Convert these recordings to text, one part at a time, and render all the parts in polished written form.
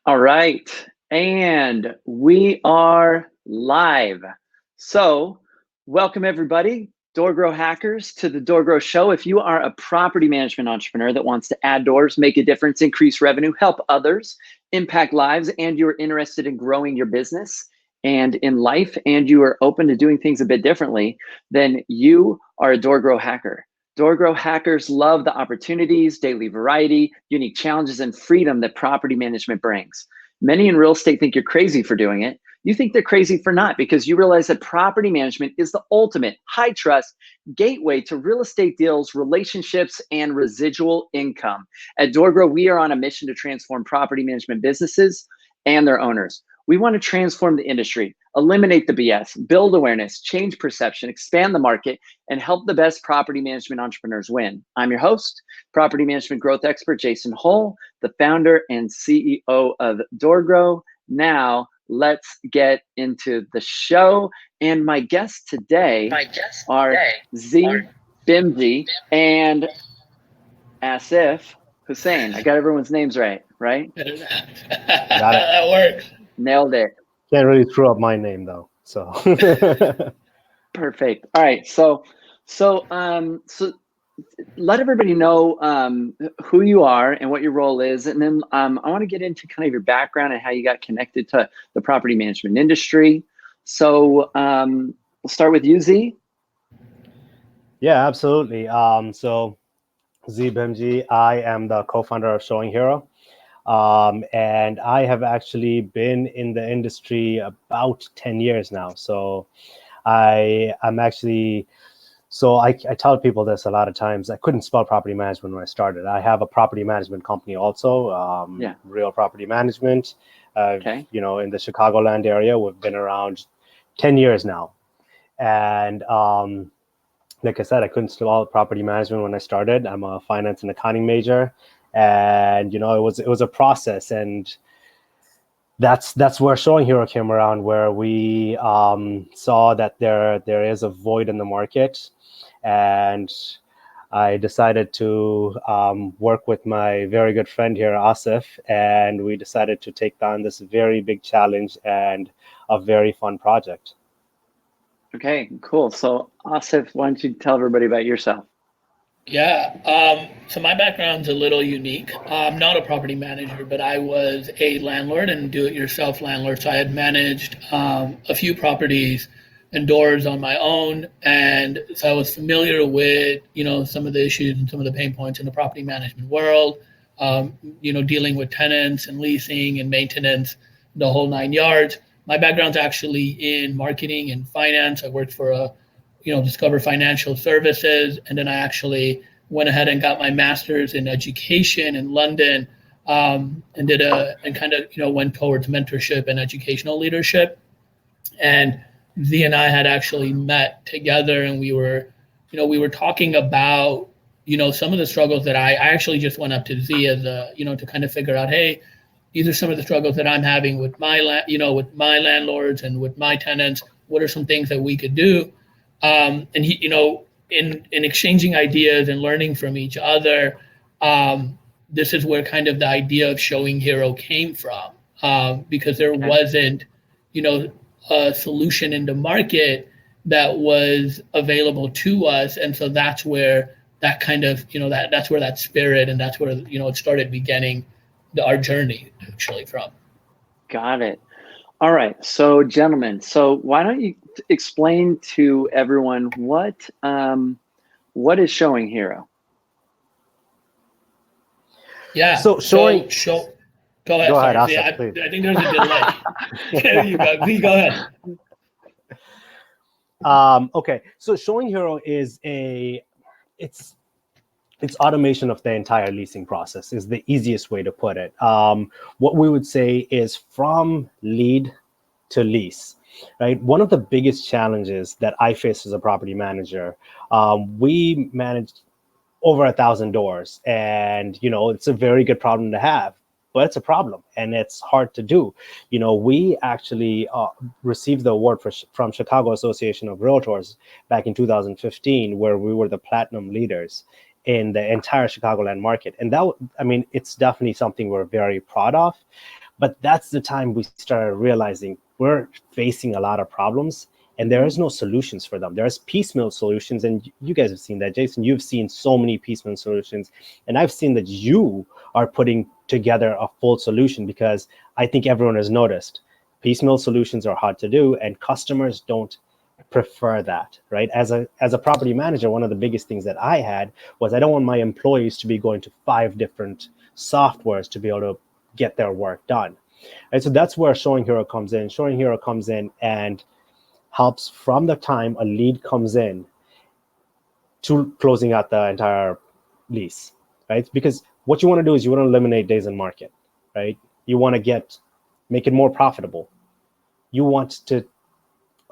All right. And we are live. So, welcome everybody, DoorGrow hackers, to the DoorGrow show. If you are a property management entrepreneur that wants to add doors, make a difference, increase revenue, help others, impact lives, and you're interested in growing your business and in life, and you are open to doing things a bit differently, then you are a DoorGrow hacker. DoorGrow hackers love the opportunities, daily variety, unique challenges, and freedom that property management brings. Many in real estate think you're crazy for doing it. You think they're crazy for not, because you realize that property management is the ultimate high trust gateway to real estate deals, relationships, and residual income. At DoorGrow, we are on a mission to transform property management businesses and their owners. We want to transform the industry, eliminate the BS, build awareness, change perception, expand the market, and help the best property management entrepreneurs win. I'm your host, property management growth expert Jason Hull, the founder and CEO of DoorGrow. Now, let's get into the show. And my guests today are Bhimji and Asif Hussain. I got everyone's names right? Got it. That works. Nailed it. Can't really screw up my name though. So Perfect. All right. So let everybody know who you are and what your role is, and then I want to get into kind of your background and how you got connected to the property management industry. So we'll start with you, Z. yeah, absolutely. So Z Bhimji, I am the co-founder of ShowingHero. And I have actually been in the industry about 10 years now. So I tell people this a lot of times. I couldn't spell property management when I started. I have a property management company also, Real Property Management, Okay. In the Chicagoland area. We've been around 10 years now. And like I said, I couldn't spell property management when I started. I'm a finance and accounting major. And it was a process, and that's where ShowingHero came around, where we saw that there is a void in the market, and I decided to work with my very good friend here, Asif, and we decided to take on this very big challenge and a very fun project. Okay, cool. So Asif, why don't you tell everybody about yourself? Yeah. So my background's a little unique. I'm not a property manager, but I was a landlord and do-it-yourself landlord. So I had managed a few properties and doors on my own, and so I was familiar with some of the issues and some of the pain points in the property management world. Dealing with tenants and leasing and maintenance, the whole 9 yards. My background's actually in marketing and finance. I worked for Discover Financial Services, and then I actually went ahead and got my master's in education in London, and went towards mentorship and educational leadership. And Z and I had actually met together, and we were talking about some of the struggles that I actually just went up to Z as to kind of figure out, hey, these are some of the struggles that I'm having with my landlords and with my tenants. What are some things that we could do? And he, in exchanging ideas and learning from each other, this is where kind of the idea of ShowingHero came from, because there wasn't, a solution in the market that was available to us, and so that's where that kind of, that's where that spirit, and that's where it started beginning our journey actually from. Got it. All right. So gentlemen, why don't you explain to everyone what is ShowingHero? Yeah. So Go ahead. Go ahead, Sorry. Asif, I think there's a delay. There you go. Please go ahead. Okay. So ShowingHero is it's automation of the entire leasing process is the easiest way to put it. What we would say is from lead to lease, right? One of the biggest challenges that I face as a property manager, we managed over 1,000 doors, and it's a very good problem to have, but it's a problem and it's hard to do. We actually received the award from Chicago Association of Realtors back in 2015, where we were the platinum leaders in the entire Chicagoland market. And it's definitely something we're very proud of. But that's the time we started realizing we're facing a lot of problems and there is no solutions for them. There's piecemeal solutions, and you guys have seen that. Jason, you've seen so many piecemeal solutions, and I've seen that you are putting together a full solution, because I think everyone has noticed piecemeal solutions are hard to do and customers don't prefer that, right? As a property manager, one of the biggest things that I had was I don't want my employees to be going to 5 different softwares to be able to get their work done. And so that's where ShowingHero comes in. ShowingHero comes in and helps from the time a lead comes in to closing out the entire lease, right? Because what you want to do is you want to eliminate days in market, right? You want to make it more profitable. You want to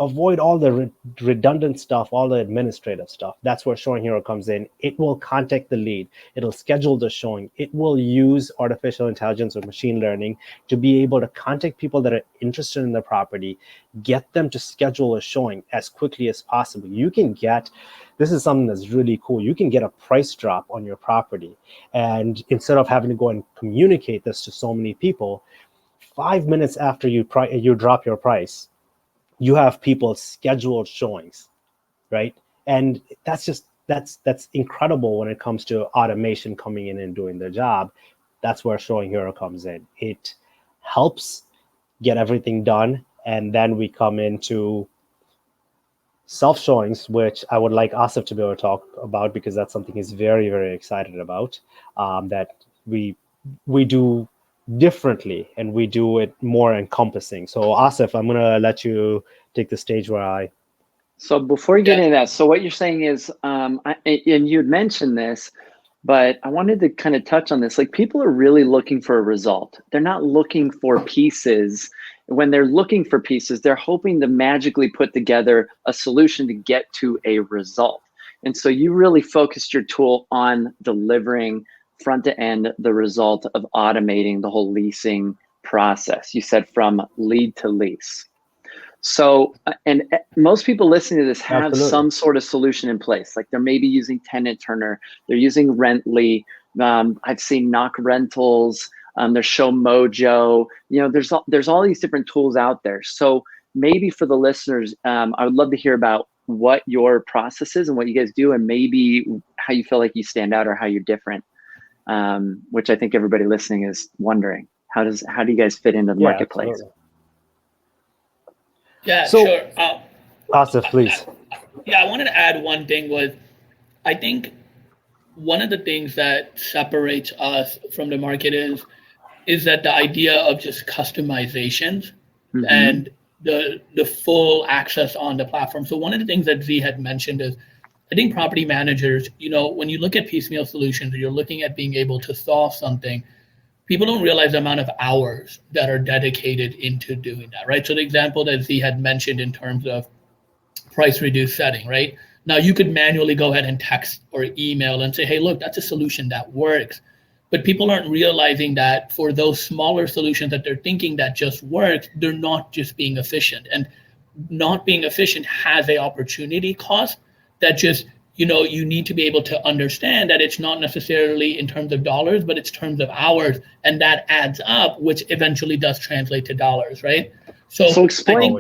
avoid all the redundant stuff, all the administrative stuff. That's where ShowingHero comes in. It will contact the lead. It'll schedule the showing. It will use artificial intelligence or machine learning to be able to contact people that are interested in the property, get them to schedule a showing as quickly as possible. This is something that's really cool. You can get a price drop on your property. And instead of having to go and communicate this to so many people, 5 minutes after you drop your price, you have people scheduled showings, right? And that's incredible when it comes to automation coming in and doing their job. That's where ShowingHero comes in. It helps get everything done. And then we come into self-showings, which I would like Asif to be able to talk about, because that's something he's very, very excited about, that we do differently and we do it more encompassing. So Asif, I'm going to let you take the stage So before you get into that, so what you're saying is, and you had mentioned this, but I wanted to kind of touch on this. Like, people are really looking for a result. They're not looking for pieces. When they're looking for pieces, they're hoping to magically put together a solution to get to a result. And so you really focused your tool on delivering front to end the result of automating the whole leasing process. You said from lead to lease. So, and most people listening to this have Absolutely. some sort of solution in place. Like, they're maybe using Tenant Turner, they're using Rently. I've seen Knock Rentals, there's Show Mojo. There's all these different tools out there. So maybe for the listeners, I would love to hear about what your process is and what you guys do, and maybe how you feel like you stand out or how you're different. Which I think everybody listening is wondering. How do you guys fit into the marketplace? Absolutely. Yeah, so, sure. Asif, please. I wanted to add one thing. I think one of the things that separates us from the market is that the idea of just customizations and the full access on the platform. So one of the things that Z had mentioned is, I think property managers, when you look at piecemeal solutions, or you're looking at being able to solve something, people don't realize the amount of hours that are dedicated into doing that, right? So the example that Z had mentioned in terms of price reduced setting, right? Now you could manually go ahead and text or email and say, hey, look, that's a solution that works. But people aren't realizing that for those smaller solutions that they're thinking that just works, they're not just being efficient. And not being efficient has an opportunity cost that just, you need to be able to understand that it's not necessarily in terms of dollars, but it's terms of hours, and that adds up, which eventually does translate to dollars, right? So explain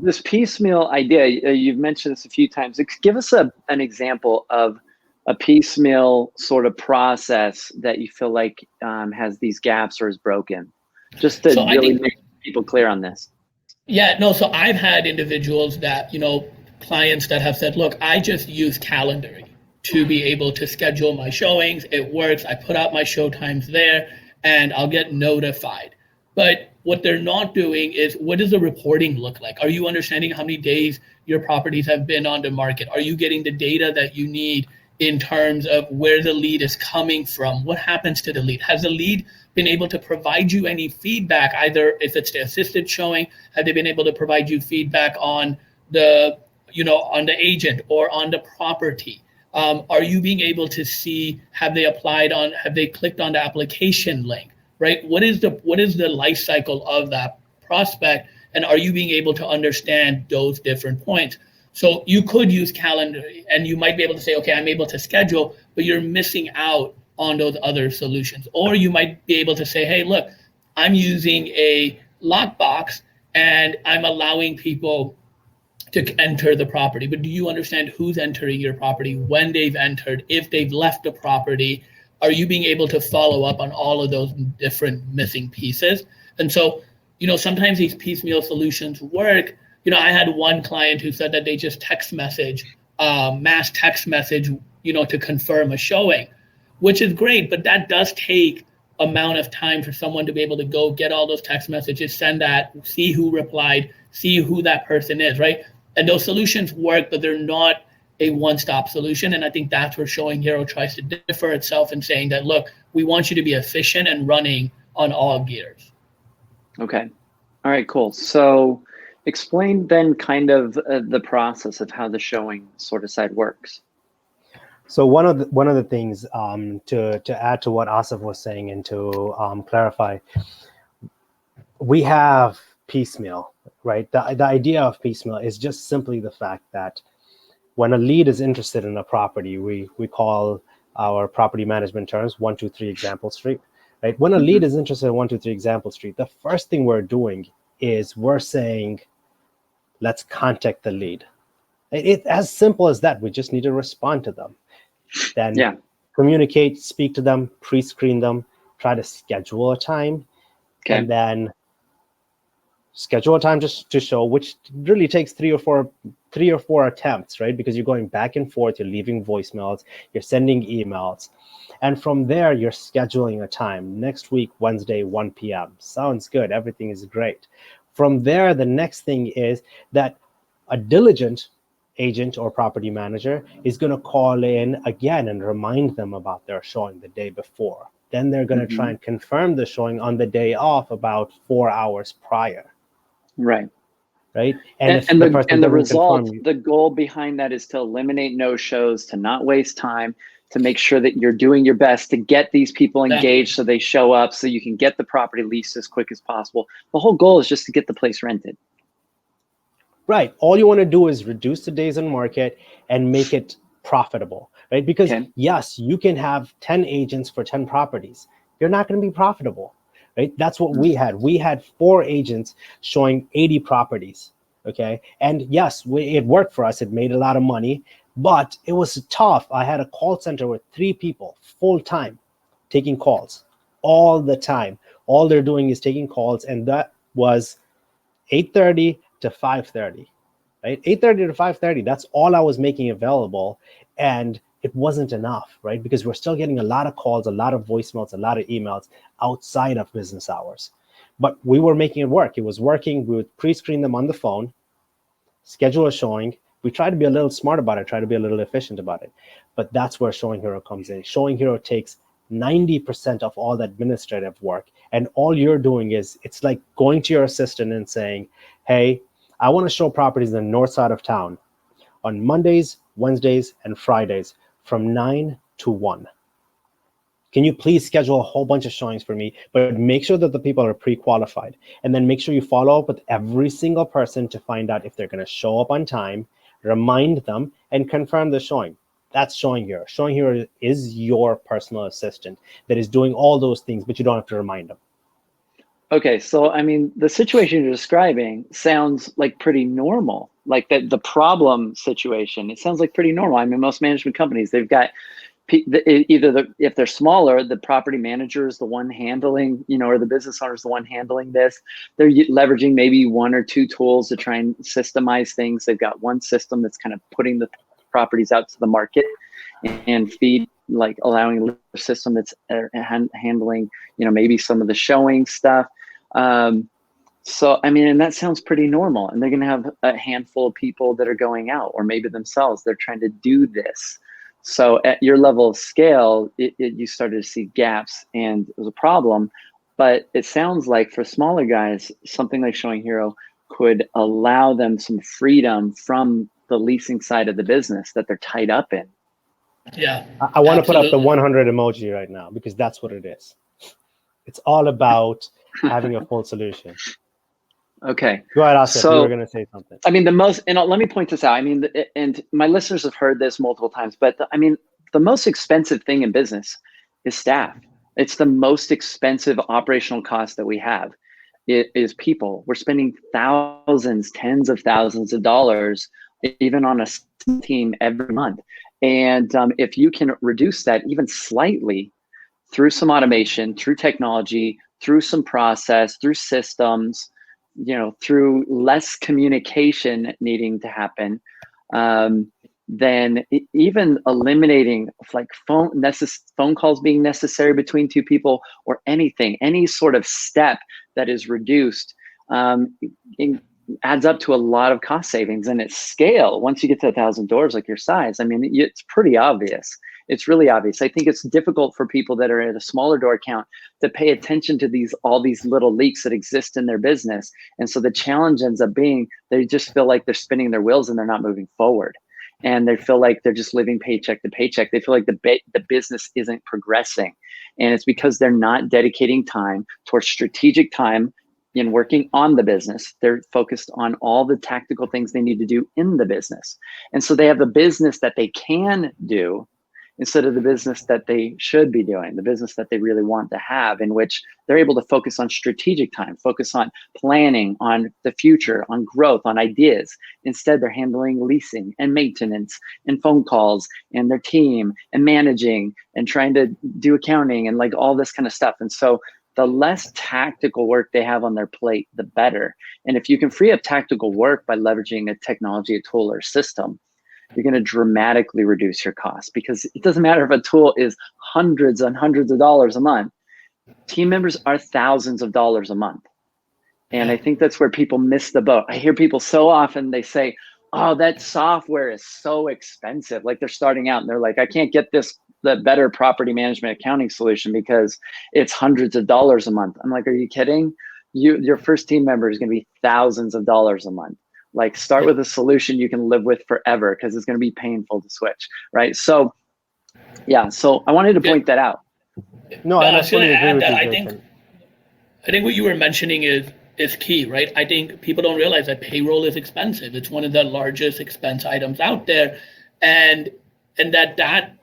this piecemeal idea. You've mentioned this a few times. Give us an example of a piecemeal sort of process that you feel like has these gaps or is broken, just to really make people clear on this. So I've had individuals that, clients that have said, look, I just use Calendly to be able to schedule my showings. It works. I put out my show times there and I'll get notified. But what they're not doing is, what does the reporting look like? Are you understanding how many days your properties have been on the market? Are you getting the data that you need in terms of where the lead is coming from? What happens to the lead? Has the lead been able to provide you any feedback, either if it's the assisted showing? Have they been able to provide you feedback on the agent or on the property? Are you being able to see, have they clicked on the application link, right? What is the life cycle of that prospect? And are you being able to understand those different points? So you could use Calendly and you might be able to say, okay, I'm able to schedule, but you're missing out on those other solutions. Or you might be able to say, hey, look, I'm using a lockbox and I'm allowing people to enter the property. But do you understand who's entering your property, when they've entered, if they've left the property? Are you being able to follow up on all of those different missing pieces? And so, sometimes these piecemeal solutions work. I had one client who said that they just text message, mass text message, to confirm a showing, which is great, but that does take amount of time for someone to be able to go get all those text messages, send that, see who replied, see who that person is, right? And those solutions work, but they're not a one-stop solution. And I think that's where ShowingHero tries to differ itself in saying that, look, we want you to be efficient and running on all gears. Okay. All right, cool. So explain then kind of the process of how the showing sort of side works. So one of the things to add to what Asif was saying and to clarify, we have piecemeal, right? The idea of piecemeal is just simply the fact that when a lead is interested in a property, we call our property management terms 123 Example Street, right? When a lead is interested in 123 Example Street, the first thing we're doing is we're saying, let's contact the lead. It's as simple as that. We just need to respond to them. Then communicate, speak to them, pre-screen them, try to schedule a time, and then schedule a time just to show, which really takes three or four attempts, right? Because you're going back and forth, you're leaving voicemails, you're sending emails. And from there, you're scheduling a time. Next week, Wednesday, 1 p.m. Sounds good. Everything is great. From there, the next thing is that a diligent agent or property manager is going to call in again and remind them about their showing the day before. Then they're going to try and confirm the showing on the day off about 4 hours prior. Right. And the result, the goal behind that is to eliminate no-shows, to not waste time, to make sure that you're doing your best to get these people engaged so they show up, so you can get the property leased as quick as possible. The whole goal is just to get the place rented. Right. All you want to do is reduce the days on market and make it profitable, right? Because yes, you can have 10 agents for 10 properties. You're not going to be profitable, right? That's what we had. We had 4 agents showing 80 properties, okay? And yes, it worked for us. It made a lot of money, but it was tough. I had a call center with 3 people full time taking calls all the time. All they're doing is taking calls, and that was 8:30 to 5:30, right? 8:30 to 5:30, that's all I was making available. And it wasn't enough, right? Because we're still getting a lot of calls, a lot of voicemails, a lot of emails outside of business hours. But we were making it work. It was working. We would pre-screen them on the phone, schedule a showing. We try to be a little smart about it, try to be a little efficient about it. But that's where ShowingHero comes in. ShowingHero takes 90% of all the administrative work. And all you're doing is, it's like going to your assistant and saying, hey, I want to show properties in the north side of town on Mondays, Wednesdays, and Fridays from 9 to 1. Can you please schedule a whole bunch of showings for me, but make sure that the people are pre-qualified, and then make sure you follow up with every single person to find out if they're going to show up on time, remind them, and confirm the showing. That's ShowingHero. ShowingHero is your personal assistant that is doing all those things, but you don't have to remind them. Okay, so I mean, the situation you're describing sounds like pretty normal. Like the problem situation, it sounds like pretty normal. I mean, most management companies, they've got if they're smaller, the property manager is the one handling, or the business owner is the one handling this. They're leveraging maybe 1 or 2 tools to try and systemize things. They've got one system that's kind of putting the properties out to the market and feed, like allowing a system that's handling, maybe some of the showing stuff. So, I mean, and that sounds pretty normal. And they're going to have a handful of people that are going out, or maybe themselves, they're trying to do this. So at your level of scale, you started to see gaps, and it was a problem. But it sounds like for smaller guys, something like ShowingHero could allow them some freedom from the leasing side of the business that they're tied up in. Yeah. I want to put up the 100 emoji right now, because that's what it is. It's all about having a full solution. Okay. Go ahead, Asif. So, you were going to say something. I mean, let me point this out. I mean, and my listeners have heard this multiple times, but the most expensive thing in business is staff. It's the most expensive operational cost that we have. It is people. We're spending thousands, tens of thousands of dollars, even on a team every month. And if you can reduce that even slightly through some automation, through technology, through some process, through systems, through less communication needing to happen, then even eliminating like phone calls being necessary between two people, or any sort of step that is reduced, adds up to a lot of cost savings. And its scale, once you get to 1,000 doors like your size, I mean, it's pretty obvious. It's really obvious. I think it's difficult for people that are at a smaller door count to pay attention to all these little leaks that exist in their business. And so the challenge ends up being they just feel like they're spinning their wheels and they're not moving forward. And they feel like they're just living paycheck to paycheck. They feel like the business isn't progressing. And it's because they're not dedicating time towards strategic time in working on the business. They're focused on all the tactical things they need to do in the business. And so they have a business that they can do instead of the business that they should be doing, the business that they really want to have, in which they're able to focus on strategic time, focus on planning, on the future, on growth, on ideas. Instead, they're handling leasing and maintenance and phone calls and their team and managing and trying to do accounting and like all this kind of stuff. And so the less tactical work they have on their plate, the better. And if you can free up tactical work by leveraging a technology, a tool, or system, you're going to dramatically reduce your costs, because it doesn't matter if a tool is hundreds and hundreds of dollars a month. Team members are thousands of dollars a month. And I think that's where people miss the boat. I hear people so often, they say, oh, that software is so expensive. Like they're starting out and they're like, I can't get the better property management accounting solution because it's hundreds of dollars a month. I'm like, are you kidding? Your first team member is going to be thousands of dollars a month. Like start with a solution you can live with forever, because it's going to be painful to switch, right? So yeah, so I wanted to point that out. No, I fully agree with you, I think what you were mentioning is key, right? I think people don't realize that payroll is expensive. It's one of the largest expense items out there. And that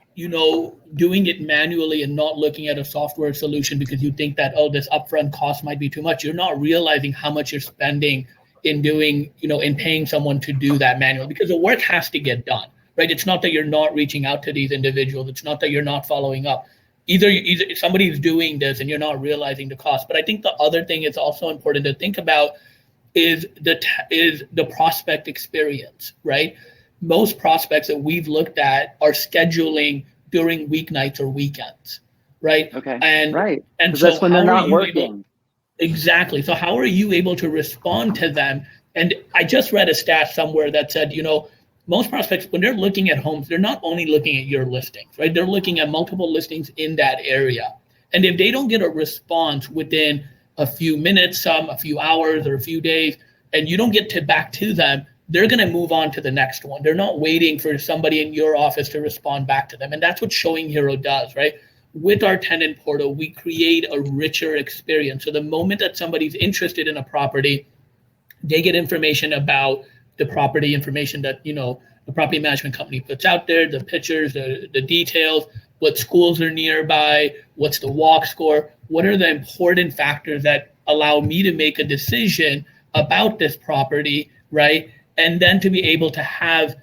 doing it manually and not looking at a software solution because you think that, oh, this upfront cost might be too much. You're not realizing how much you're spending in doing, in paying someone to do that manually, because the work has to get done, right? It's not that you're not reaching out to these individuals. It's not that you're not following up. Either somebody's doing this and you're not realizing the cost. But I think the other thing is also important to think about is the prospect experience, right? Most prospects that we've looked at are scheduling during weeknights or weekends, right? Okay. And so that's when they're not working. Exactly. So how are you able to respond to them? And I just read a stat somewhere that said, most prospects, when they're looking at homes, they're not only looking at your listings, right? They're looking at multiple listings in that area. And if they don't get a response within a few minutes, a few hours, or a few days, and you don't get back to them, they're going to move on to the next one. They're not waiting for somebody in your office to respond back to them. And that's what ShowingHero does, right? With our tenant portal, we create a richer experience. So the moment that somebody's interested in a property, they get information about the property information that, the property management company puts out there, the pictures, the details, what schools are nearby, what's the walk score, what are the important factors that allow me to make a decision about this property, right? And then to be able to have,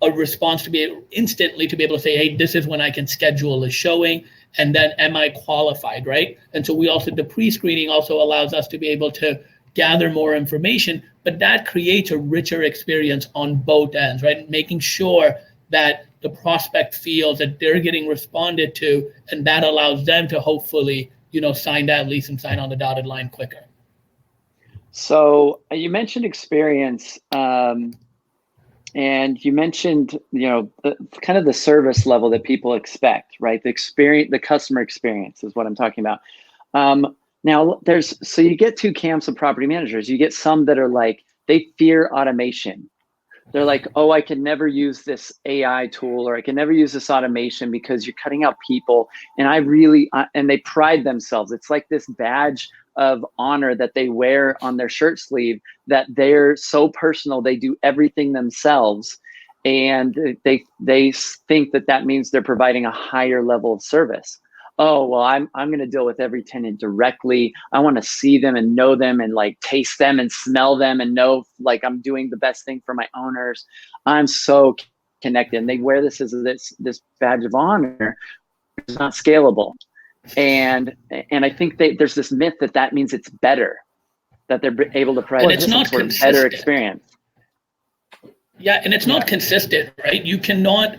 a response to be able instantly to be able to say, hey, this is when I can schedule a showing, and then am I qualified, right? And so the pre-screening also allows us to be able to gather more information, but that creates a richer experience on both ends, right? Making sure that the prospect feels that they're getting responded to, and that allows them to hopefully, sign that lease and sign on the dotted line quicker. So you mentioned experience, and you mentioned, kind of the service level that people expect, right? The customer experience is what I'm talking about. Now so you get two camps of property managers. You get some that are like, they fear automation. They're like, oh, I can never use this AI tool, or I can never use this automation because you're cutting out people. And and they pride themselves. It's like this badge of honor that they wear on their shirt sleeve, that they're so personal, they do everything themselves, and they think that means they're providing a higher level of service. oh, well, I'm going to deal with every tenant directly. I want to see them and know them and like taste them and smell them and know like I'm doing the best thing for my owners. I'm so connected. And they wear this as this badge of honor. It's not scalable. And I think there's this myth that means it's better, that they're able to provide some sort of better experience. Yeah, and it's not consistent, right? You cannot,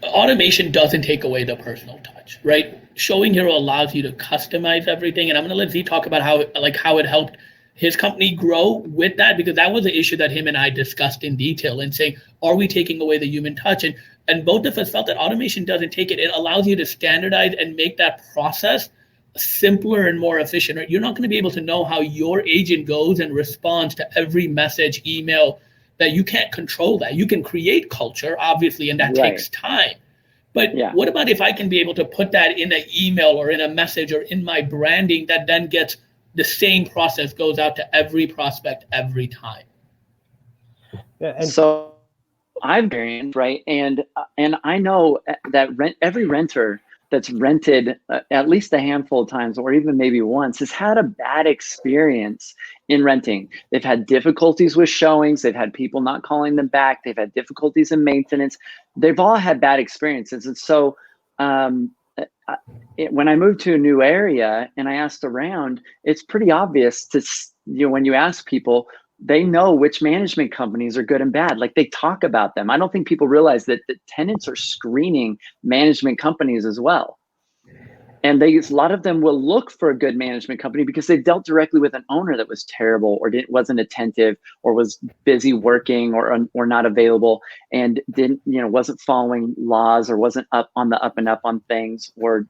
automation doesn't take away the personal touch, right? ShowingHero allows you to customize everything. And I'm gonna let Z talk about how it helped his company grow with that, because that was the issue that him and I discussed in detail and saying, are we taking away the human touch? And both of us felt that automation doesn't take it. It allows you to standardize and make that process simpler and more efficient. Right? You're not going to be able to know how your agent goes and responds to every message, email, that you can't control that. You can create culture, obviously, and that takes time. But what about if I can be able to put that in an email or in a message or in my branding that then gets the same process goes out to every prospect every time? Yeah, and so I've experienced, right? And I know that every renter that's rented at least a handful of times or even maybe once has had a bad experience in renting. They've had difficulties with showings. They've had people not calling them back. They've had difficulties in maintenance. They've all had bad experiences. And so when I moved to a new area and I asked around, it's pretty obvious to, when you ask people, they know which management companies are good and bad. Like they talk about them. I don't think people realize that the tenants are screening management companies as well. And a lot of them will look for a good management company because they dealt directly with an owner that was terrible or wasn't attentive or was busy working or not available and wasn't following laws or wasn't up and up on things or,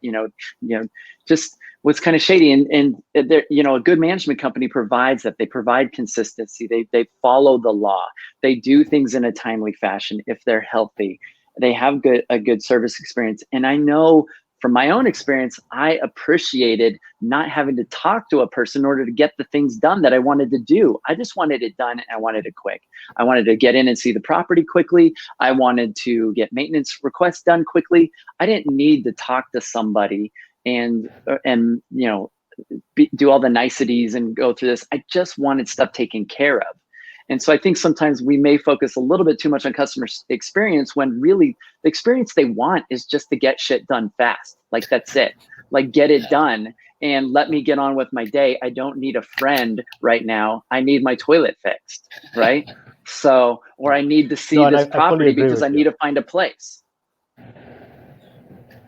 just was kind of shady. And a good management company provides that. They provide consistency. They follow the law. They do things in a timely fashion if they're healthy. They have a good service experience. And I know from my own experience, I appreciated not having to talk to a person in order to get the things done that I wanted to do. I just wanted it done and I wanted it quick. I wanted to get in and see the property quickly. I wanted to get maintenance requests done quickly. I didn't need to talk to somebody and do all the niceties and go through this. I just wanted stuff taken care of. And so I think sometimes we may focus a little bit too much on customer experience when really the experience they want is just to get shit done fast. Like that's it. Like get it done and let me get on with my day. I don't need a friend right now. I need my toilet fixed, right? So, or I need to see this property because I need to find a place.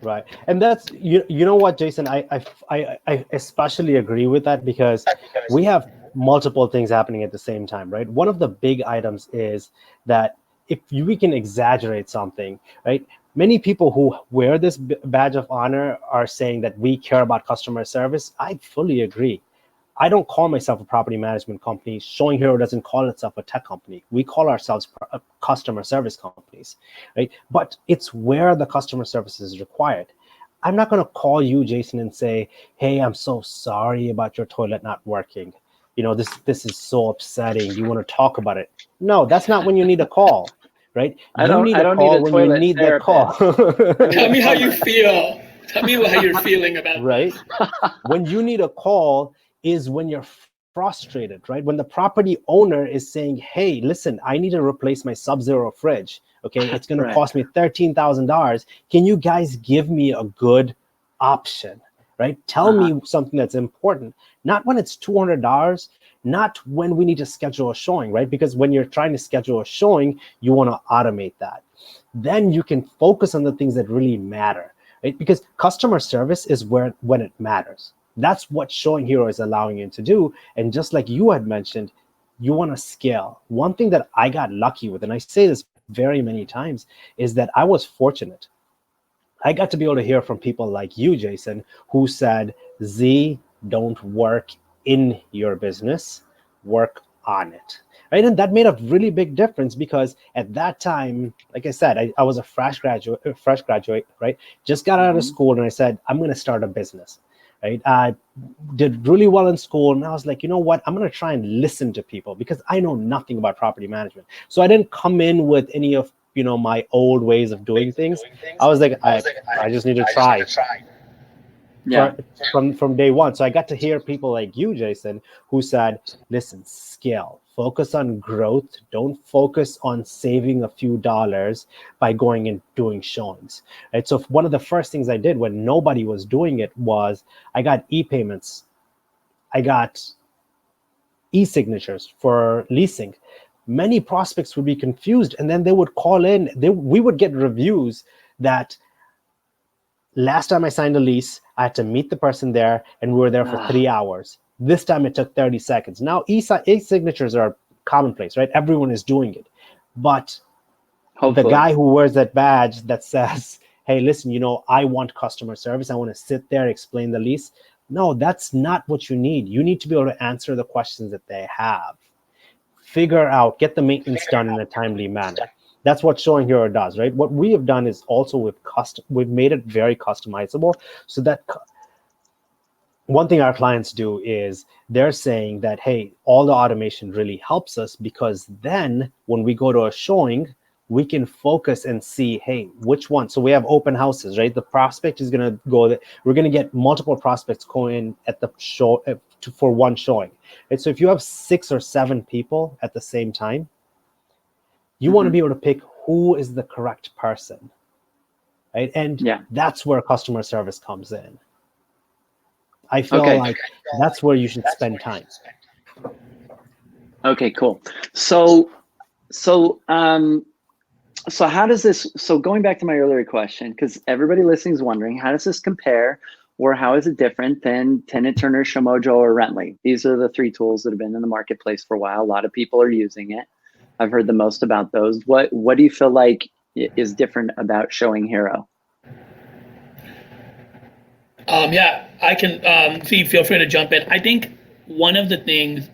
Right. And that's, you know what, Jason, I especially agree with that because we have multiple things happening at the same time, right? One of the big items is that if we can exaggerate something, right? Many people who wear this badge of honor are saying that we care about customer service. I fully agree. I don't call myself a property management company. ShowingHero doesn't call itself a tech company. We call ourselves customer service companies, right? But it's where the customer service is required. I'm not going to call you, Jason, and say, hey, I'm so sorry about your toilet not working. This is so upsetting. You want to talk about it? No, that's not when you need a call, right? I don't need a call. Tell me how you feel. Tell me how you're feeling about right? When you need a call is when you're frustrated, right? When the property owner is saying, hey, listen, I need to replace my Sub-Zero fridge. Okay, it's going to cost me $13,000. Can you guys give me a good option? Right? Tell me something that's important, not when it's $200, not when we need to schedule a showing, right? Because when you're trying to schedule a showing, you want to automate that. Then you can focus on the things that really matter, right? Because customer service is when it matters. That's what ShowingHero is allowing you to do. And just like you had mentioned, you want to scale. One thing that I got lucky with, and I say this very many times, is that I was fortunate. I got to be able to hear from people like you, Jason, who said, Z, don't work in your business, work on it. Right? And that made a really big difference because at that time, like I said, I was a fresh graduate, right? Just got out of school and I said, I'm going to start a business. Right? I did really well in school and I was like, you know what? I'm going to try and listen to people because I know nothing about property management. So I didn't come in with any of my old ways of doing things. I was like, I just need to try. Yeah. from day one. So I got to hear people like you, Jason, who said, listen, scale, focus on growth. Don't focus on saving a few dollars by going and doing showings. Right. So one of the first things I did when nobody was doing it was I got e-payments. I got e-signatures for leasing. Many prospects would be confused, and then they would call in. We would get reviews that last time I signed a lease, I had to meet the person there, and we were there for 3 hours. This time it took 30 seconds. Now e-signatures are commonplace, right? Everyone is doing it. But Hopefully. the guy who wears that badge that says, hey, listen, I want customer service. I want to sit there, explain the lease. No, that's not what you need. You need to be able to answer the questions that they have. Figure out, get the maintenance done in a timely manner. That's what ShowingHero does, right? What we have done is also we've made it very customizable, so that one thing our clients do is they're saying that, hey, all the automation really helps us, because then when we go to a showing, we can focus and see, hey, which one. So we have open houses, right? The prospect is going to go, we're going to get multiple prospects going in at the show for one showing. Right? So if you have 6 or 7 people at the same time, you want to be able to pick who is the correct person, right? And that's where customer service comes in. I feel like that's where you should spend time. Okay, cool. So how does this, so going back to my earlier question, because everybody listening is wondering, how does this compare, or how is it different than Tenant, Turner, Showmojo, or Rently? These are the 3 tools that have been in the marketplace for a while. A lot of people are using it. I've heard the most about those. What do you feel like is different about ShowingHero? Yeah, I can feel free to jump in. I think one of the things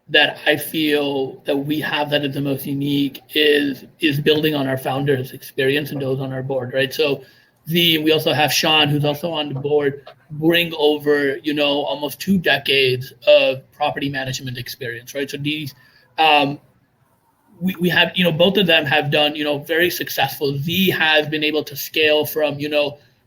that I feel that we have that is the most unique is building on our founders' experience and those on our board, right? So we also have Sean, who's also on the board, bring over, almost 2 decades of property management experience, right? So these, we have, both of them have done, very successful. Z has been able to scale from,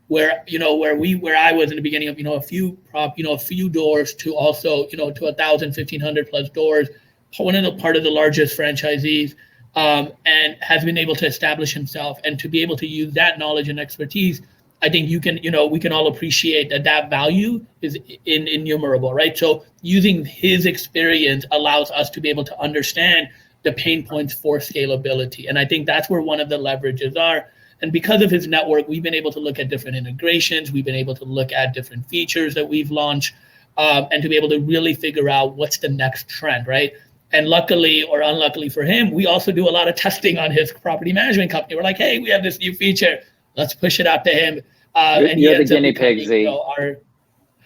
where I was in the beginning of, a few doors to also, to 1,000, 1,500 plus doors, part of the largest franchisees, and has been able to establish himself, and to be able to use that knowledge and expertise. I think we can all appreciate that value is innumerable, right? So using his experience allows us to be able to understand the pain points for scalability. And I think that's where one of the leverages are. And because of his network, we've been able to look at different integrations. We've been able to look at different features that we've launched, and to be able to really figure out what's the next trend, right? And luckily or unluckily for him, we also do a lot of testing on his property management company. We're like, hey, we have this new feature. Let's push it out to him. And you're the guinea pig, Z.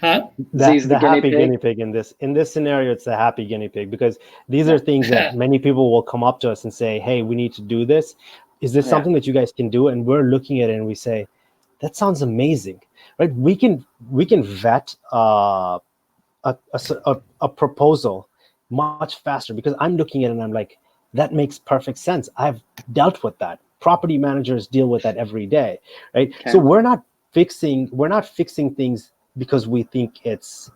The happy guinea pig in this scenario. It's the happy guinea pig, because these are things that many people will come up to us and say, hey, we need to do this. Is this something that you guys can do? And we're looking at it and we say, that sounds amazing, right? We can vet a proposal much faster, because I'm looking at it and I'm like, that makes perfect sense. I've dealt with that. Property managers deal with that every day, right? Okay. So we're not fixing things because we think it's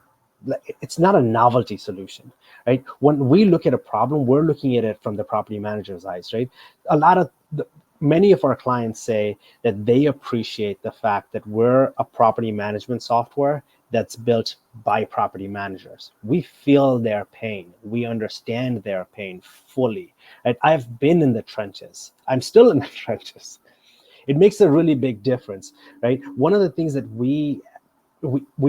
not a novelty solution, right? When we look at a problem, we're looking at it from the property manager's eyes, right? Many of our clients say that they appreciate the fact that we're a property management software that's built by property managers. We feel their pain. We understand their pain fully. Right? I've been in the trenches. I'm still in the trenches. It makes a really big difference, right? One of the things that we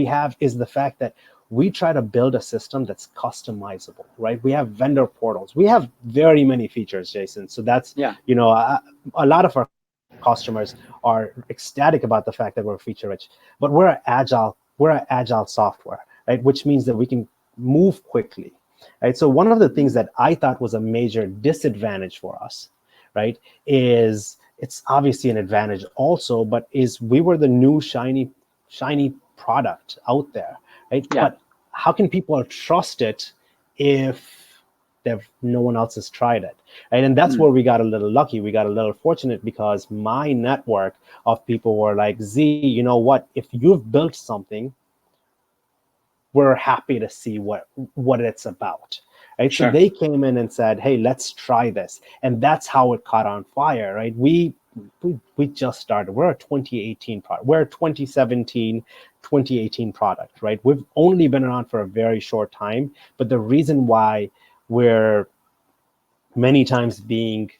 have is the fact that we try to build a system that's customizable, right? We have vendor portals. We have very many features, Jason. So that's, a lot of our customers are ecstatic about the fact that we're feature rich, but we're an agile software, right? Which means that we can move quickly, right? So one of the things that I thought was a major disadvantage for us, right, is it's obviously an advantage also, but is we were the new shiny product out there, right? Yeah. But how can people trust it if no one else has tried it, right? And that's where we got a little lucky. We got a little fortunate, because my network of people were like, Z, you know what? If you've built something, we're happy to see what it's about. Right. Sure. So they came in and said, hey, let's try this. And that's how it caught on fire. Right. We just started. We're a 2018 product. We're a 2018 product. Right. We've only been around for a very short time. But the reason why we're many times being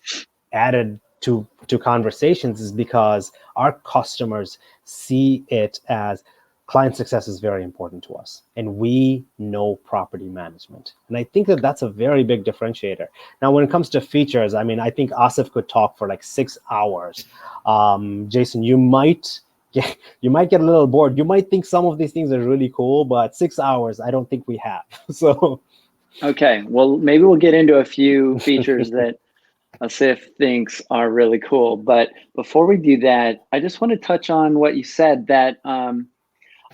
added to conversations is because our customers see it as client success is very important to us, and we know property management. And I think that that's a very big differentiator. Now, when it comes to features, I mean, I think Asif could talk for like 6 hours. Jason, you might get a little bored. You might think some of these things are really cool, but 6 hours, I don't think we have. So, okay, well, maybe we'll get into a few features that Asif thinks are really cool. But before we do that, I just want to touch on what you said, that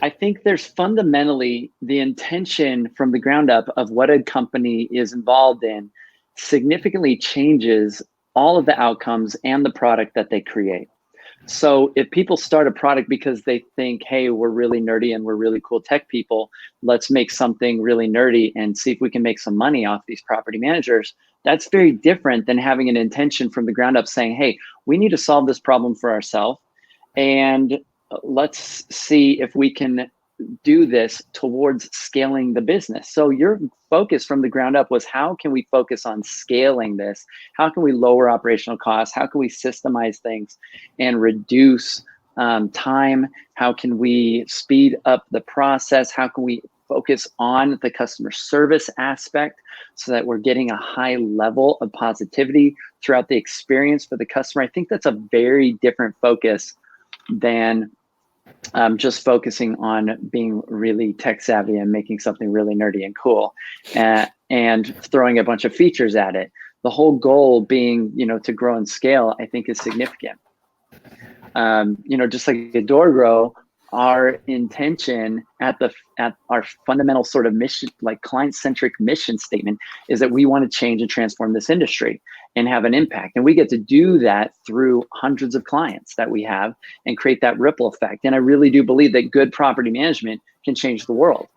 I think there's fundamentally the intention from the ground up of what a company is involved in significantly changes all of the outcomes and the product that they create. So if people start a product because they think, hey, we're really nerdy and we're really cool tech people, let's make something really nerdy and see if we can make some money off these property managers, that's very different than having an intention from the ground up saying, hey, we need to solve this problem for ourselves, and let's see if we can do this towards scaling the business. So your focus from the ground up was, how can we focus on scaling this? How can we lower operational costs? How can we systemize things and reduce time? How can we speed up the process? How can we focus on the customer service aspect so that we're getting a high level of positivity throughout the experience for the customer? I think that's a very different focus than just focusing on being really tech savvy and making something really nerdy and cool, and throwing a bunch of features at it. The whole goal being, to grow and scale, I think is significant. Just like at DoorGrow, our intention at our fundamental sort of mission, like client-centric mission statement, is that we want to change and transform this industry and have an impact. And we get to do that through hundreds of clients that we have and create that ripple effect. And I really do believe that good property management can change the world.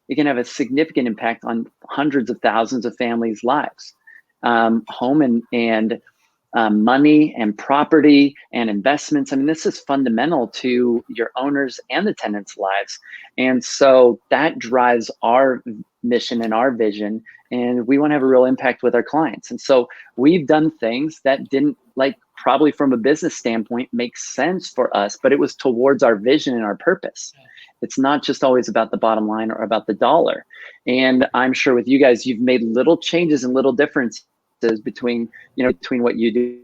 It can have a significant impact on hundreds of thousands of families' lives, home and money and property and investments. I mean, this is fundamental to your owners and the tenants' lives. And so that drives our mission and our vision. And we want to have a real impact with our clients. And so we've done things that didn't, probably from a business standpoint, make sense for us, but it was towards our vision and our purpose. It's not just always about the bottom line or about the dollar. And I'm sure with you guys, you've made little changes and little differences between what you do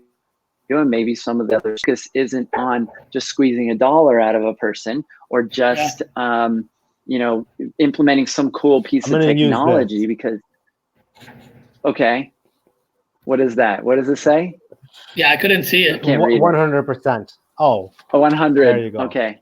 and maybe some of the others. Focus isn't on just squeezing a dollar out of a person or just implementing some cool piece of technology. Because okay, what is that? What does it say? Yeah, I couldn't see it. I can't read 100%. Oh, 100. There you go. Okay.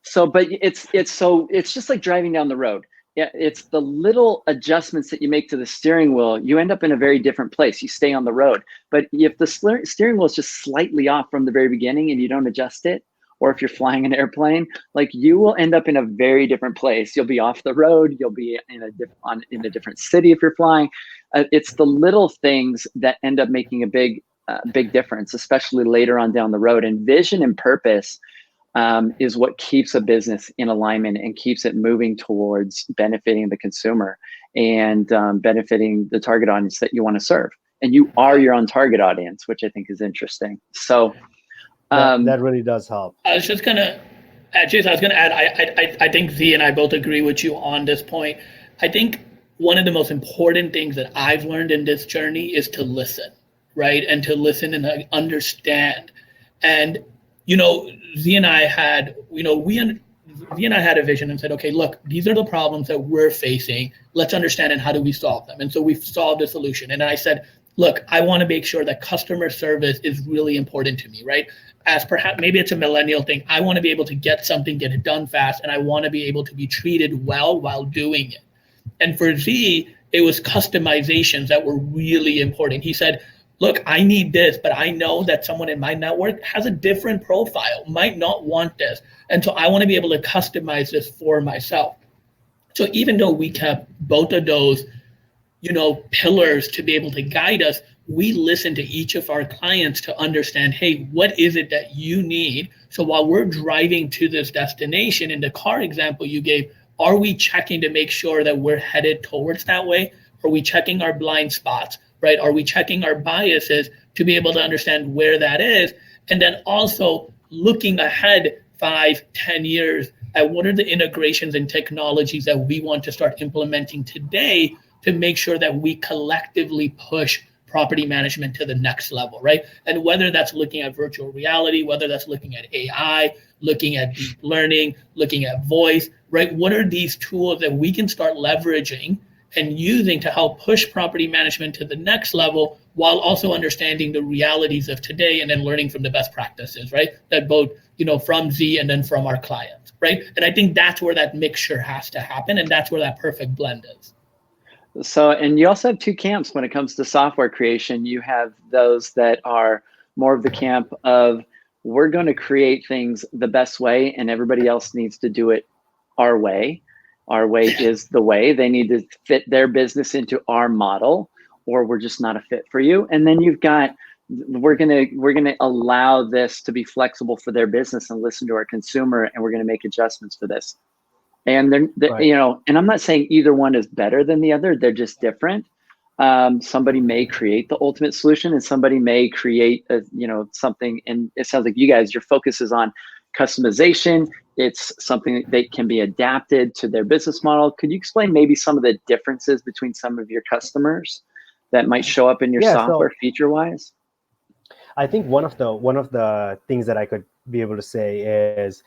So, but it's just like driving down the road. Yeah, it's the little adjustments that you make to the steering wheel. You end up in a very different place. You stay on the road. But if the steering wheel is just slightly off from the very beginning and you don't adjust it, or if you're flying an airplane, you will end up in a very different place. You'll be off the road. You'll be in a different city if you're flying. It's the little things that end up making a big difference, especially later on down the road. And vision and purpose is what keeps a business in alignment and keeps it moving towards benefiting the consumer and benefiting the target audience that you want to serve. And you are your own target audience, which I think is interesting. So that really does help. I was just gonna add, Jason, I think Z and I both agree with you on this point. I think one of the most important things that I've learned in this journey is to listen, right? And to listen and understand. And Z and I had, Z and I had a vision and said, okay, look, these are the problems that we're facing. Let's understand and how do we solve them? And so we've solved a solution. And I said, look, I want to make sure that customer service is really important to me, right? As perhaps maybe it's a millennial thing. I want to be able to get it done fast, and I want to be able to be treated well while doing it. And for Z, it was customizations that were really important. He said, look, I need this, but I know that someone in my network has a different profile, might not want this. And so I want to be able to customize this for myself. So even though we kept both of those, pillars to be able to guide us, we listen to each of our clients to understand, hey, what is it that you need? So while we're driving to this destination, in the car example you gave, are we checking to make sure that we're headed towards that way? Are we checking our blind spots, right? Are we checking our biases to be able to understand where that is? And then also looking ahead 5-10 years at what are the integrations and technologies that we want to start implementing today to make sure that we collectively push property management to the next level, right? And whether that's looking at virtual reality, whether that's looking at AI, looking at deep learning, looking at voice, right? What are these tools that we can start leveraging and using to help push property management to the next level, while also understanding the realities of today and then learning from the best practices, right? That both, from Z and then from our clients, right? And I think that's where that mixture has to happen, and that's where that perfect blend is. So, and you also have two camps when it comes to software creation. You have those that are more of the camp of, we're going to create things the best way and everybody else needs to do it our way. Our way is the way. They need to fit their business into our model, or we're just not a fit for you. And then you've got, we're gonna allow this to be flexible for their business and listen to our consumer, and we're gonna make adjustments for this. And they're Right. And I'm not saying either one is better than the other. They're just different. Somebody may create the ultimate solution, and somebody may create something. And it sounds like you guys, your focus is on customization. It's something that can be adapted to their business model. Could you explain maybe some of the differences between some of your customers that might show up in your software feature wise? I think one of the things that I could be able to say is,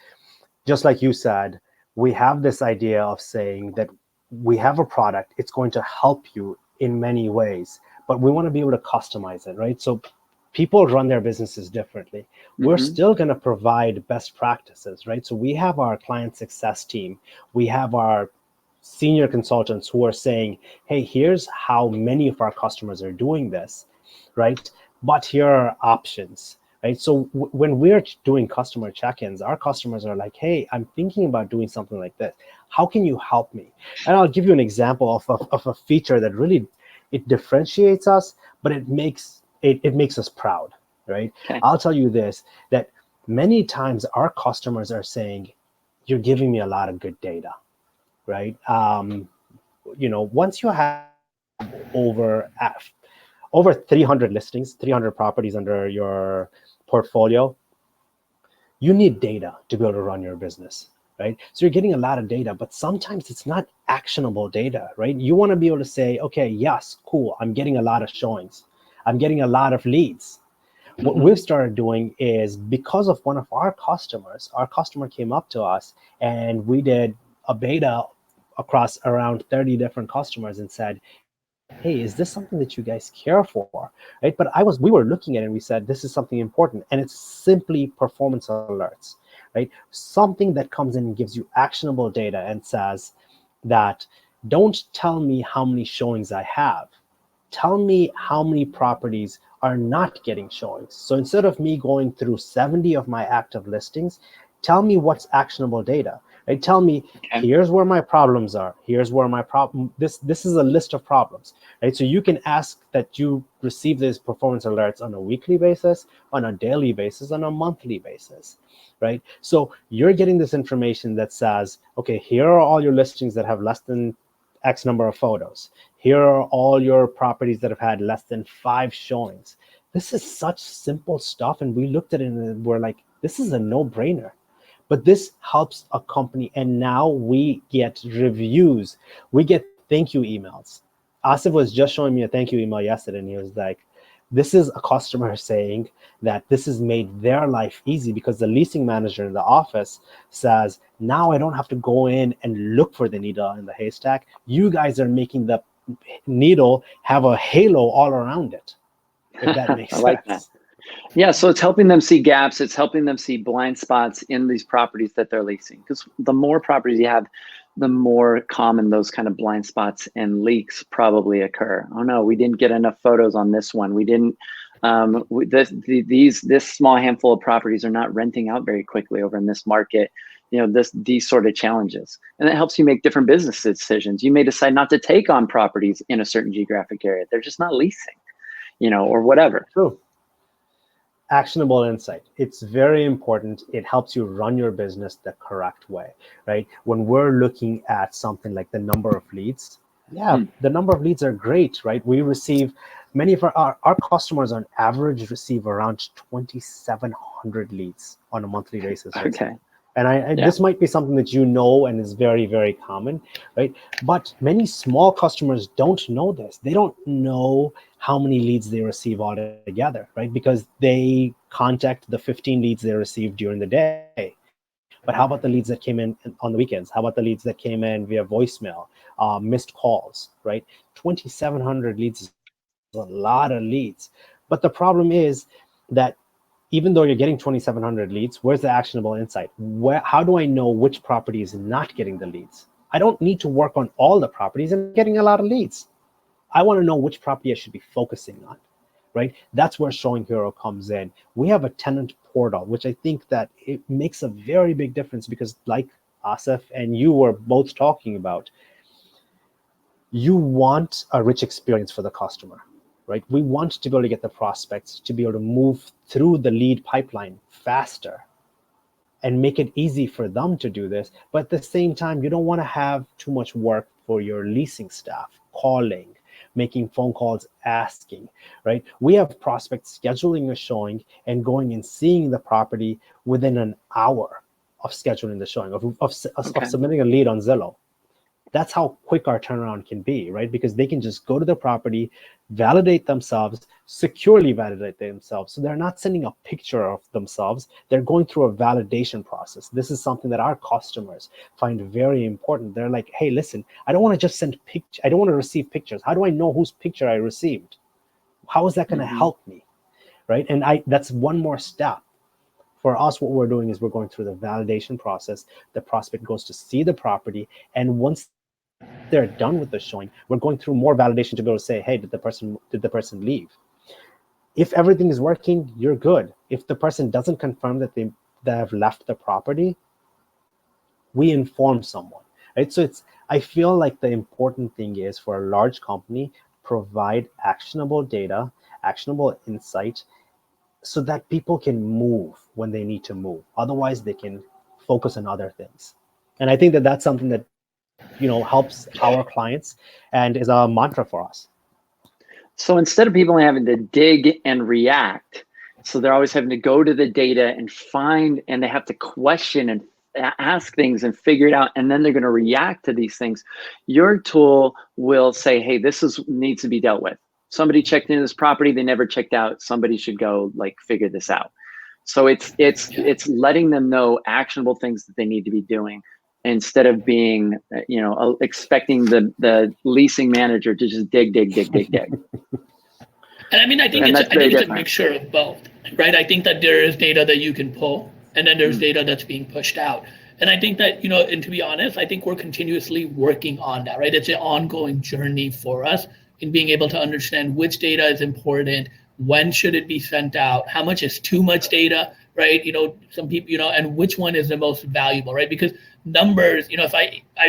just like you said, we have this idea of saying that we have a product, it's going to help you in many ways, but we want to be able to customize it, right? So people run their businesses differently. We're still going to provide best practices, right? So we have our client success team, we have our senior consultants who are saying, hey, here's how many of our customers are doing this, right? But here are options. Right. So when we're doing customer check-ins, our customers are like, hey, I'm thinking about doing something like this. How can you help me? And I'll give you an example of a feature that really, it differentiates us, but it makes us proud. Right. Okay. I'll tell you this, that many times our customers are saying, you're giving me a lot of good data. Right. Once you have over 300 listings, 300 properties under your portfolio, you need data to be able to run your business, right? So you're getting a lot of data, but sometimes it's not actionable data, right? You want to be able to say, okay, yes, cool, I'm getting a lot of showings, I'm getting a lot of leads. What we've started doing is, because of one of our customer came up to us and we did a beta across around 30 different customers and said, hey, is this something that you guys care for, right? But we were looking at it and we said, this is something important, and it's simply performance alerts, right? Something that comes in and gives you actionable data and says that, don't tell me how many showings I have, tell me how many properties are not getting showings. So instead of me going through 70 of my active listings, tell me what's actionable data. Right? Tell me, here's where my problems are. Here's where my problem. This is a list of problems. Right? So you can ask that you receive these performance alerts on a weekly basis, on a daily basis, on a monthly basis. Right? So you're getting this information that says, okay, here are all your listings that have less than X number of photos. Here are all your properties that have had less than 5 showings. This is such simple stuff, and we looked at it and we're like, this is a no-brainer. But this helps a company, and now we get reviews. We get thank you emails. Asif was just showing me a thank you email yesterday, and he was like, this is a customer saying that this has made their life easy, because the leasing manager in the office says, now I don't have to go in and look for the needle in the haystack. You guys are making the needle have a halo all around it, if that makes sense. Like that. Yeah, so it's helping them see gaps. It's helping them see blind spots in these properties that they're leasing. Because the more properties you have, the more common those kind of blind spots and leaks probably occur. Oh no, we didn't get enough photos on this one. We didn't. This small handful of properties are not renting out very quickly over in this market. These sort of challenges, and it helps you make different business decisions. You may decide not to take on properties in a certain geographic area. They're just not leasing, or whatever. True. Actionable insight. It's very important. It helps you run your business the correct way, right? When we're looking at something like the number of leads, the number of leads are great, right? We receive, many of our customers on average receive around 2,700 leads on a monthly basis. Okay. And this might be something that and is very, very common, right? But many small customers don't know this. They don't know how many leads they receive altogether, right? Because they contact the 15 leads they received during the day. But how about the leads that came in on the weekends? How about the leads that came in via voicemail, missed calls, right? 2,700 leads is a lot of leads. But the problem is that even though you're getting 2,700 leads, where's the actionable insight? How do I know which property is not getting the leads? I don't need to work on all the properties. I'm getting a lot of leads. I want to know which property I should be focusing on, right? That's where ShowingHero comes in. We have a tenant portal, which I think that it makes a very big difference because, like Asif and you were both talking about, you want a rich experience for the customer, right? We want to be able to get the prospects to be able to move through the lead pipeline faster and make it easy for them to do this. But at the same time, you don't want to have too much work for your leasing staff, calling, making phone calls, asking, right? We have prospects scheduling a showing and going and seeing the property within an hour of scheduling the showing, of submitting a lead on Zillow. That's how quick our turnaround can be, right? Because they can just go to the property, validate themselves, securely validate themselves. So they're not sending a picture of themselves. They're going through a validation process. This is something that our customers find very important. They're like, hey, listen, I don't want to just send pictures. I don't want to receive pictures. How do I know whose picture I received? How is that going to help me, right? And that's one more step. For us, what we're doing is we're going through the validation process. The prospect goes to see the property. And once they're done with the showing, we're going through more validation to be able to say, hey, did the person leave? If everything is working, you're good. If the person doesn't confirm that they have left the property, we inform someone, right? So I feel like the important thing is for a large company, provide actionable data, actionable insight, so that people can move when they need to move. Otherwise, they can focus on other things. And I think that that's something that helps our clients and is a mantra for us. So instead of people having to dig and react, so they're always having to go to the data and find, and they have to question and ask things and figure it out, and then they're going to react to these things. Your tool will say, hey, needs to be dealt with. Somebody checked into this property, they never checked out. Somebody should go figure this out. So it's letting them know actionable things that they need to be doing, instead of being, expecting the leasing manager to just dig. And I mean, I think it's a mixture of both, right? I think that there is data that you can pull, and then there's data that's being pushed out. And I think that, and to be honest, I think we're continuously working on that, right? It's an ongoing journey for us in being able to understand which data is important, when should it be sent out, how much is too much data, right? Some people, and which one is the most valuable, right? Because numbers,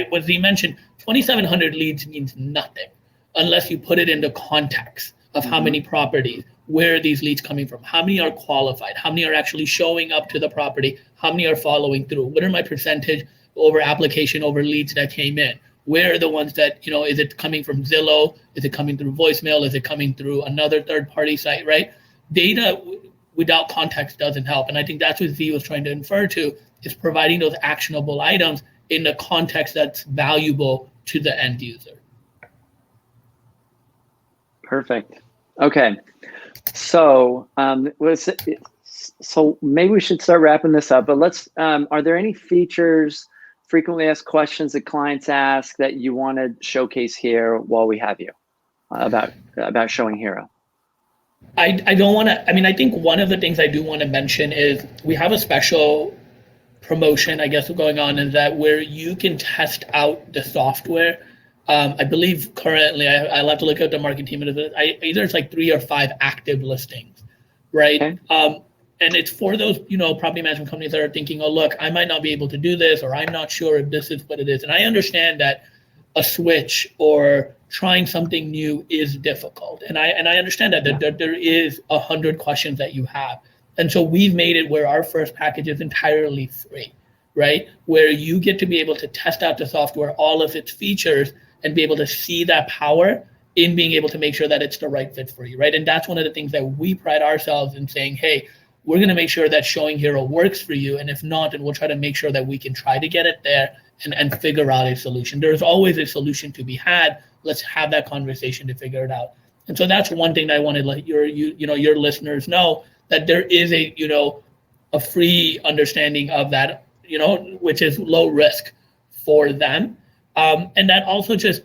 what Z mentioned, 2,700 leads means nothing unless you put it into context of how many properties, where are these leads coming from, how many are qualified, how many are actually showing up to the property, how many are following through, what are my percentage over application over leads that came in, where are the ones that, is it coming from Zillow, is it coming through voicemail, is it coming through another third-party site, right? Data without context doesn't help. And I think that's what Z was trying to infer to, is providing those actionable items in the context that's valuable to the end user. Perfect. Okay. So maybe we should start wrapping this up, but are there any features, frequently asked questions that clients ask that you want to showcase here while we have you about ShowingHero? I think one of the things I do want to mention is we have a special promotion, I guess, going on is that where you can test out the software. I believe currently, I'll have to look at the marketing team. Either it's like 3 or 5 active listings, right? Okay. And it's for those, property management companies that are thinking, oh, look, I might not be able to do this, or I'm not sure if this is what it is. And I understand that a switch or trying something new is difficult. And I understand that there is 100 questions that you have. And so we've made it where our first package is entirely free, right? Where you get to be able to test out the software, all of its features, and be able to see that power in being able to make sure that it's the right fit for you, right? And that's one of the things that we pride ourselves in saying, hey, we're going to make sure that ShowingHero works for you. And if not, then we'll try to make sure that we can try to get it there and figure out a solution. There's always a solution to be had. Let's have that conversation to figure it out. And so that's one thing that I wanted to let your listeners know, that there is a free understanding of that, which is low risk for them. And that also just,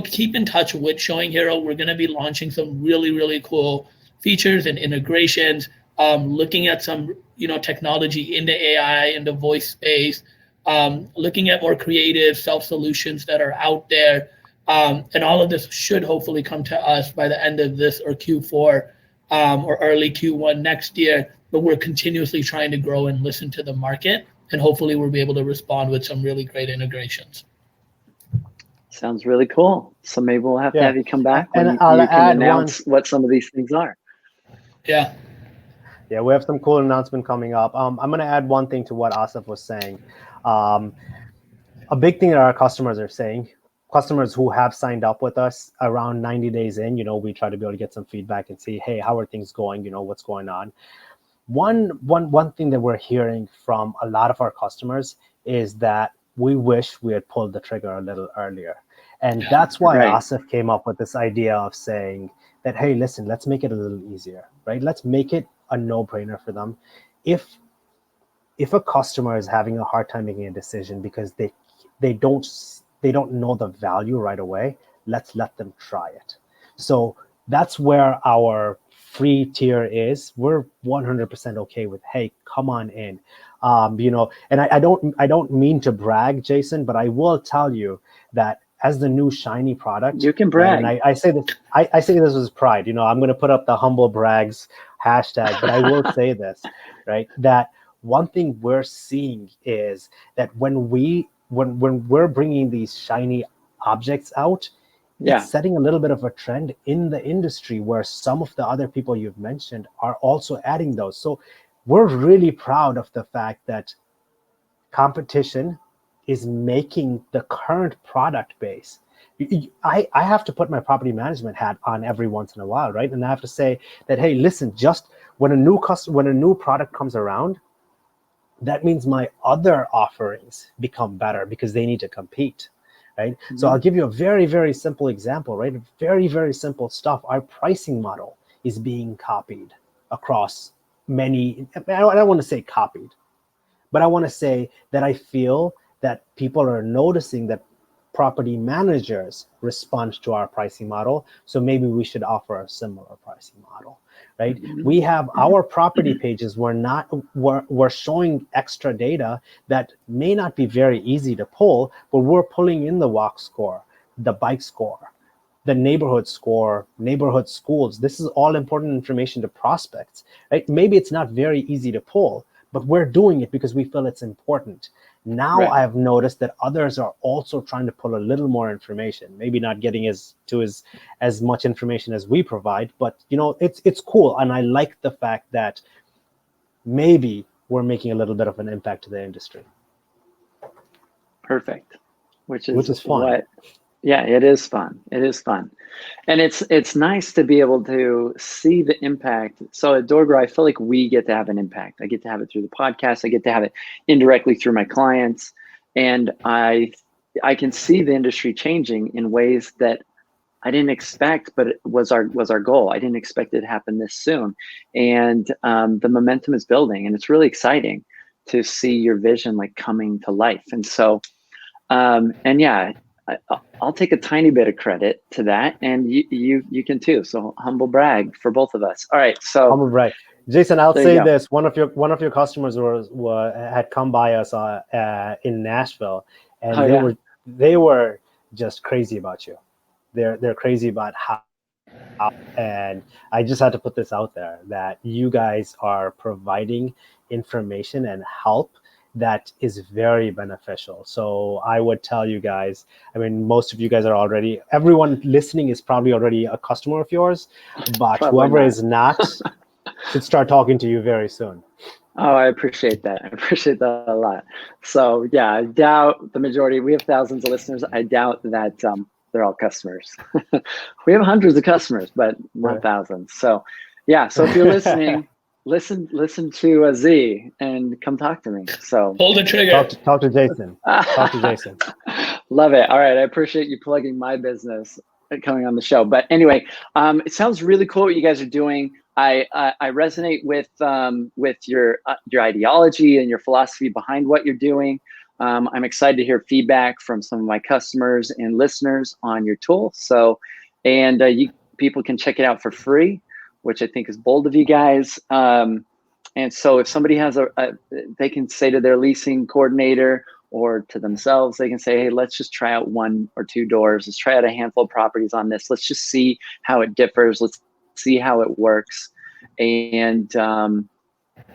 keep in touch with ShowingHero. We're going to be launching some really, really cool features and integrations, looking at some, technology in the AI, in the voice space, looking at more creative self-solutions that are out there. And all of this should hopefully come to us by the end of this or Q4 or early Q1 next year. But we're continuously trying to grow and listen to the market. And hopefully we'll be able to respond with some really great integrations. Sounds really cool. So maybe we'll have to have you come back when you can announce what some of these things are. Yeah. Yeah, we have some cool announcement coming up. I'm going to add one thing to what Asif was saying. A big thing that our customers are saying, customers who have signed up with us around 90 days in, we try to be able to get some feedback and see, hey, how are things going? What's going on? One thing that we're hearing from a lot of our customers is that we wish we had pulled the trigger a little earlier. And that's why Asif came up with this idea of saying that, hey, listen, let's make it a little easier, right? Let's make it a no-brainer for them. If a customer is having a hard time making a decision because they don't know the value right away, let's let them try it. So that's where our free tier is. We're 100% okay with, hey, come on in. And I don't mean to brag, Jason, but I will tell you that as the new shiny product, you can brag. And I say this with pride. I'm going to put up the humble brags hashtag, but I will say this, right? That one thing we're seeing is that when we're bringing these shiny objects out, it's setting a little bit of a trend in the industry where some of the other people you've mentioned are also adding those. So we're really proud of the fact that competition is making the current product base. I have to put my property management hat on every once in a while, right? And I have to say that, hey, listen, just when a new product comes around, that means my other offerings become better because they need to compete, right? Mm-hmm. So I'll give you a very, very simple example, right? Very, very simple stuff. Our pricing model is being copied across many, I don't want to say copied, but I want to say that I feel that people are noticing that property managers respond to our pricing model. So maybe we should offer a similar pricing model, right? Mm-hmm. We have our property pages. We're showing extra data that may not be very easy to pull, but we're pulling in the walk score, the bike score, the neighborhood score, neighborhood schools. This is all important information to prospects, right? Maybe it's not very easy to pull, but we're doing it because we feel it's important. Now I've noticed that others are also trying to pull a little more information, maybe not getting as much information as we provide, but it's cool. And I like the fact that maybe we're making a little bit of an impact to the industry. Perfect. Which is fun. Yeah, it is fun. It is fun. And it's nice to be able to see the impact. So at DoorGrow, I feel like we get to have an impact. I get to have it through the podcast. I get to have it indirectly through my clients. And I can see the industry changing in ways that I didn't expect, but it was our goal. I didn't expect it to happen this soon. And the momentum is building, and it's really exciting to see your vision coming to life. And so, I'll take a tiny bit of credit to that, and you can too. So humble brag for both of us. All right, so humble brag. Jason, I'll There you say go. this: one of your customers had come by us in Nashville, and Oh, yeah. they were just crazy about you. They're crazy about how, and I just had to put this out there that you guys are providing information and help that is very beneficial. So I would tell you guys, I mean, most of you guys are already, everyone listening is probably already a customer of yours, but Probably whoever not. is not should start talking to you very soon. Oh, I appreciate that. I appreciate that a lot. So yeah, I doubt the majority. We have thousands of listeners. I doubt that they're all customers. We have hundreds of customers, but not Right. thousands. So yeah. So if you're listening, listen to Z and come talk to me. So Pull the trigger. Talk to Jason. Talk to Jason. love it. All right, I appreciate you plugging my business and coming on the show. But anyway, it sounds really cool what you guys are doing. I resonate with your ideology and your philosophy behind what you're doing. I'm excited to hear feedback from some of my customers and listeners on your tool. So, and you people can check it out for free, which I think is bold of you guys. And so, if somebody has they can say to their leasing coordinator or to themselves, they can say, hey, let's just try out 1 or 2 doors. Let's try out a handful of properties on this. Let's just see how it differs. Let's see how it works. And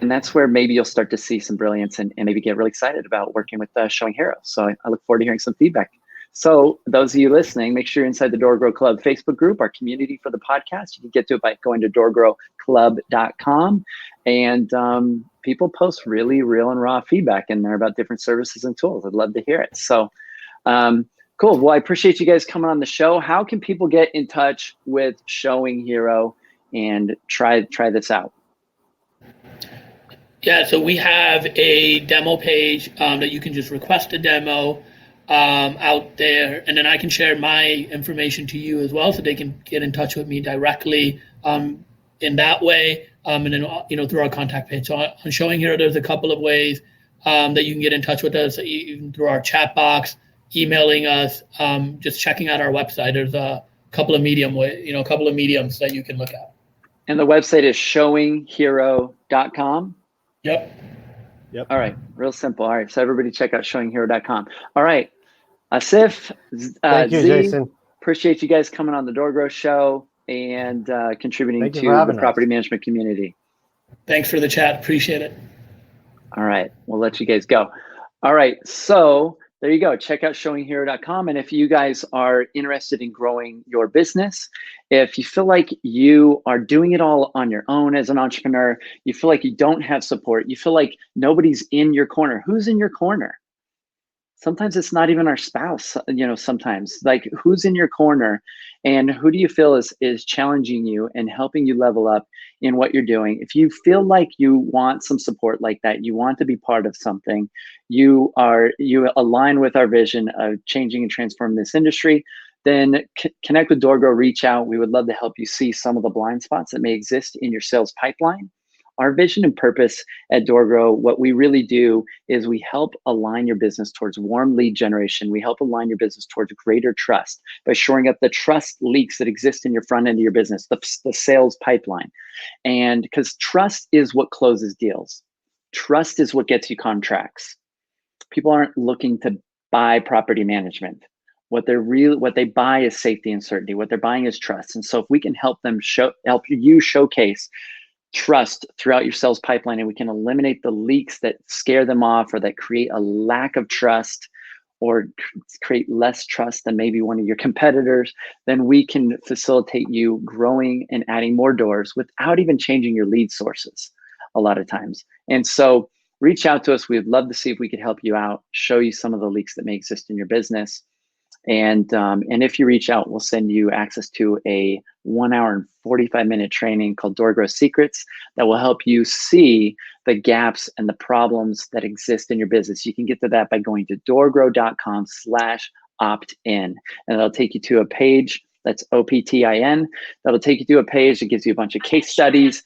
that's where maybe you'll start to see some brilliance and maybe get really excited about working with ShowingHero. So I look forward to hearing some feedback. So those of you listening, make sure you're inside the DoorGrow Club Facebook group, our community for the podcast. You can get to it by going to doorgrowclub.com. And people post really real and raw feedback in there about different services and tools. I'd love to hear it. So cool. Well, I appreciate you guys coming on the show. How can people get in touch with ShowingHero and try this out? Yeah, so we have a demo page that you can just request a demo out there, and then I can share my information to you as well, so they can get in touch with me directly in that way, and then through our contact page. So on ShowingHero, there's a couple of ways that you can get in touch with us, even through our chat box, emailing us, just checking out our website. There's a couple of mediums that you can look at. And the website is showinghero.com. Yep. All right. Real simple. All right. So everybody check out showinghero.com. All right. Asif, Thank you, Z, Jason. appreciate you guys coming on the DoorGrow show and contributing to the property management community. Thanks for the chat. Appreciate it. All right. We'll let you guys go. All right. So there you go. Check out showinghero.com. And if you guys are interested in growing your business, if you feel like you are doing it all on your own as an entrepreneur, you feel like you don't have support, you feel like nobody's in your corner. Who's in your corner? Sometimes it's not even our spouse, sometimes like who's in your corner and who do you feel is challenging you and helping you level up in what you're doing. If you feel like you want some support like that, you want to be part of something, you align with our vision of changing and transforming this industry, then connect with DoorGrow, reach out. We would love to help you see some of the blind spots that may exist in your sales pipeline. Our vision and purpose at DoorGrow, what we really do is we help align your business towards warm lead generation. We help align your business towards greater trust by shoring up the trust leaks that exist in your front end of your business, the sales pipeline. And because trust is what closes deals. Trust is what gets you contracts. People aren't looking to buy property management. What they buy is safety and certainty. What they're buying is trust. And so if we can help you showcase trust throughout your sales pipeline, and we can eliminate the leaks that scare them off or that create a lack of trust or create less trust than maybe one of your competitors, then we can facilitate you growing and adding more doors without even changing your lead sources a lot of times. And so reach out to us. We'd love to see if we could help you out, show you some of the leaks that may exist in your business. And if you reach out, we'll send you access to a 1 hour and 45-minute training called DoorGrow Secrets that will help you see the gaps and the problems that exist in your business. You can get to that by going to doorgrow.com/opt-in, and it'll take you to a page that's OPTIN. That'll take you to a page that gives you a bunch of case studies,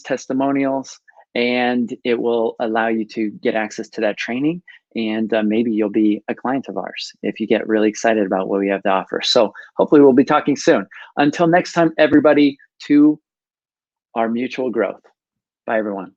testimonials, and it will allow you to get access to that training. And maybe you'll be a client of ours if you get really excited about what we have to offer. So hopefully we'll be talking soon. Until next time, everybody, to our mutual growth. Bye, everyone.